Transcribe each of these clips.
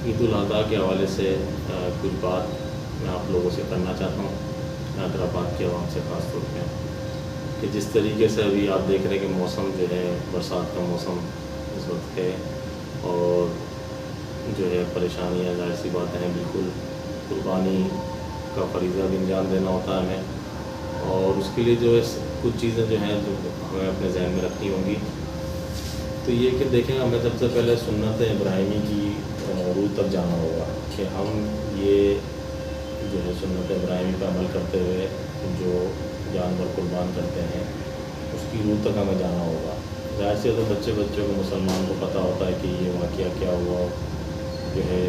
عید الاضحیٰ کے حوالے سے کچھ بات میں آپ لوگوں سے کرنا چاہتا ہوں، حیدرآباد کے عوام سے خاص طور پہ، کہ جس طریقے سے ابھی آپ دیکھ رہے ہیں کہ موسم جو ہے برسات کا موسم اس وقت ہے، اور جو ہے پریشانیاں ظاہر سی باتیں ہیں، بالکل قربانی کا فریضہ بھی انجام دینا ہوتا ہے ہمیں، اور اس کے لیے جو ہے کچھ چیزیں جو ہیں جو ہمیں اپنے ذہن میں رکھنی ہوں گی۔ تو یہ کہ دیکھیں، ہمیں سب سے پہلے سنت ابراہیمی کی روح تک جانا ہوگا کہ ہم یہ جو ہے سنت ابراہیمی پہ عمل کرتے ہوئے جو جانور قربان کرتے ہیں اس کی روح تک ہمیں جانا ہوگا۔ ظاہر سی تو بچوں کو مسلمان کو پتہ ہوتا ہے کہ یہ واقعہ کیا ہوا، جو ہے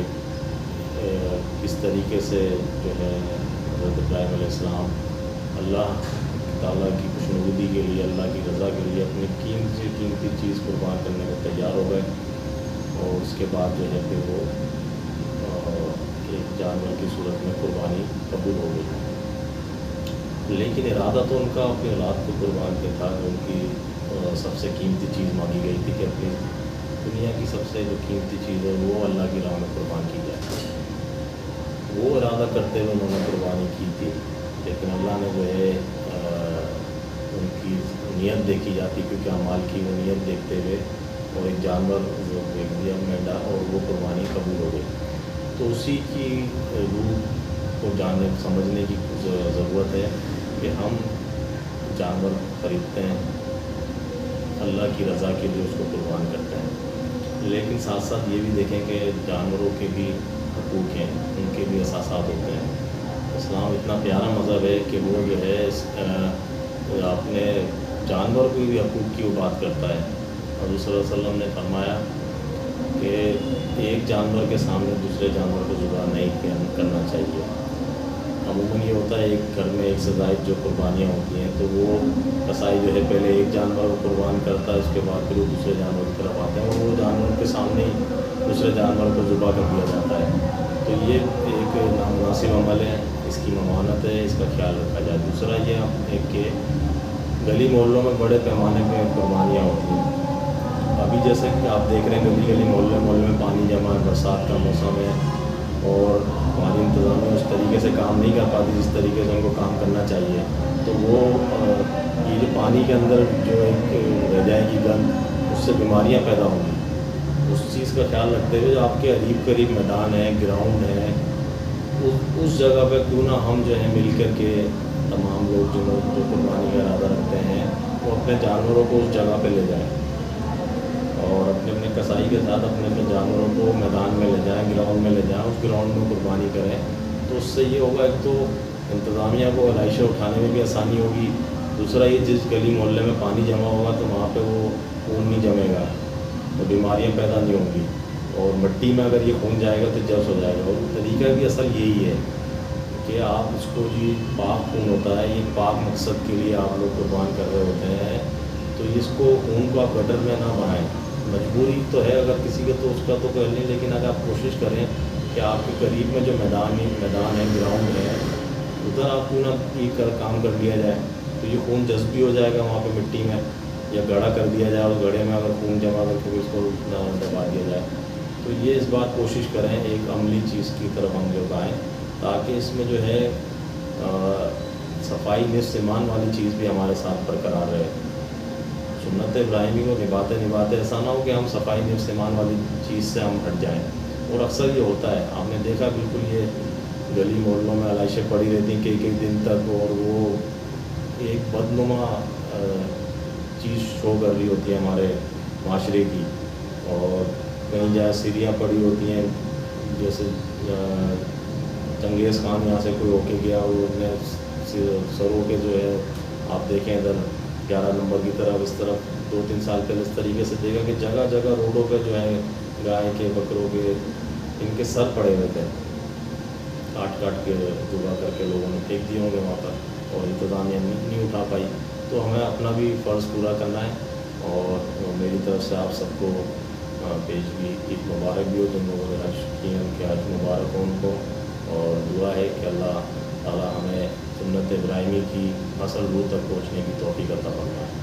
کس طریقے سے جو ہے حضرت ابراہیم علیہ السلام اللہ تعالیٰ کی خوشنودی کے لیے، اللہ کی رضا کے لیے اپنی قیمتی سے قیمتی چیز قربان کرنے کو تیار ہو گئے، اور اس کے بعد جو ہے پھر وہ ایک جانور کی صورت میں قربانی قبول ہو گئی، لیکن ارادہ تو ان کا اپنی اولاد کو قربان کے تھا، جو ان کی سب سے قیمتی چیز مانگی گئی تھی کہ اپنی دنیا کی سب سے جو قیمتی چیز ہے وہ اللہ کی راہ میں قربان کی جائے۔ وہ ارادہ کرتے ہوئے انہوں نے قربانی کی تھی، لیکن اللہ نے جو ہے ان کی نیت دیکھی جاتی، کیونکہ اعمال کی وہ نیت دیکھتے ہوئے اور ایک جانور جو دیکھ دیا مینڈا، اور وہ قربانی قبول ہو گئی۔ تو اسی کی روح کو جاننے سمجھنے کی ضرورت ہے کہ ہم جانور خریدتے ہیں، اللہ کی رضا کے لیے اس کو قربان کرتے ہیں، لیکن ساتھ ساتھ یہ بھی دیکھیں کہ جانوروں کے بھی حقوق ہیں، ان کے بھی احساسات ہوتے ہیں۔ اسلام اتنا پیارا مذہب ہے کہ وہ جو ہے اپنے جانور کو بھی حقوق کی وہ بات کرتا ہے۔ حضور صلی اللہ علیہ وسلم نے فرمایا کہ ایک جانور کے سامنے دوسرے جانور کو ذبح نہیں کرنا چاہیے۔ عموماً یہ ہوتا ہے ایک گھر میں ایک سے زائد جو قربانیاں ہوتی ہیں تو وہ قصائی جو ہے پہلے ایک جانور کو قربان کرتا ہے، اس کے بعد پھر وہ دوسرے جانور کی طرف آتے ہیں، اور وہ جانور کے سامنے ہی دوسرے جانور کو ذبح کر دیا جاتا ہے۔ تو یہ ایک نامناسب عمل ہے، اس کی ممانعت ہے، اس کا خیال رکھا جائے۔ دوسرا یہ ہے کہ گلی محلوں میں بڑے پیمانے پہ قربانیاں ہوتی ہیں۔ ابھی جیسے کہ آپ دیکھ رہے ہیں گلی گلی محلے میں پانی جمع ہے، برسات کا موسم ہے، اور ہماری انتظامیہ اس طریقے سے کام نہیں کر پاتی جس طریقے سے ان کو کام کرنا چاہیے، تو وہ یہ جو پانی کے اندر جو ایک رہ جائے گی گند، اس سے بیماریاں پیدا ہوں گی۔ اس چیز کا خیال رکھتے ہوئے جو آپ کے قریب میدان ہے، گراؤنڈ ہے، اس جگہ پہ کیوں نہ ہم جو ہے مل کر کے تمام لوگ جو قربانی کا ارادہ رکھتے ہیں وہ اپنے جانوروں کو اس جگہ پہ لے جائیں، اور اپنے کسائی کے ساتھ اپنے جانوروں کو میدان میں لے جائیں، گراؤنڈ میں لے جائیں، اس گراؤنڈ میں قربانی کریں۔ تو اس سے یہ ہوگا، ایک تو انتظامیہ کو علائشیں اٹھانے میں بھی آسانی ہوگی، دوسرا یہ جس گلی محلے میں پانی جمع ہوگا تو وہاں پہ وہ خون نہیں جمے گا، تو بیماریاں پیدا نہیں ہوں گی، اور مٹی میں اگر یہ خون جائے گا تو جذب ہو جائے گا۔ اور طریقہ بھی اصل یہی ہے کہ آپ اس کو جی پاک خون ہوتا ہے، یہ پاک مقصد کے لیے آپ لوگ قربان کر رہے ہوتے ہیں، تو اس کو خون کو آپ گٹر میں نہ بہائیں۔ مجبوری تو ہے اگر کسی کا تو اس کا تو کر لیں، لیکن اگر آپ کوشش کریں کہ آپ کے قریب میں جو میدان ہے، گراؤنڈ ہے، ادھر آپ کیوں نہ یہ کام کر لیا جائے، تو یہ خون جذب بھی ہو جائے گا وہاں پہ مٹی میں، یا گڑھا کر دیا جائے، اور گڑھے میں اگر خون جمع کر کے اس کو دبا دیا جائے۔ تو یہ اس بات کوشش کریں، ایک عملی چیز کی طرف ہم لوگ آئیں، تاکہ اس میں جو ہے صفائی نصف ایمان والی چیز بھی ہمارے ساتھ برقرار رہے۔ سنت ابراہیمی کو نبھاتے ایسا نہ ہو کہ ہم صفائی نفس ایمان والی چیز سے ہم ہٹ جائیں، اور اکثر یہ ہوتا ہے، آپ نے دیکھا بالکل یہ گلی محلوں میں علائشیں پڑی رہتی ہیں کئی دن تک، اور وہ ایک بدنما چیز شو کر رہی ہوتی ہے ہمارے معاشرے کی، اور کہیں جائے سیڑھیاں پڑی ہوتی ہیں، جیسے چنگیز خان یہاں سے کوئی ہو کے گیا، وہ اپنے سروں کے جو ہے آپ دیکھیں ادھر 11 نمبر کی طرف، اس طرف 2-3 سال پہلے اس طریقے سے دیکھا کہ جگہ جگہ روڈوں پہ جو ہے گائے کے، بکروں کے، ان کے سر پڑے ہوئے تھے، کاٹ کے ذبح کر کے لوگوں نے پھینک دیے ہوں گے وہاں پر، اور انتظامیہ نہیں اٹھا پائی۔ تو ہمیں اپنا بھی فرض پورا کرنا ہے، اور میری طرف سے آپ سب کو پیش بھی عید مبارک بھی ہو، جن لوگوں نے حج کیے ان کے حج مبارک ہو ان کو، اور دعا ہے کہ اللہ تعالیٰ ہمیں سنت ابراہیمی کی اصل روح تک پہنچنے کی توفیق عطا فرمائے۔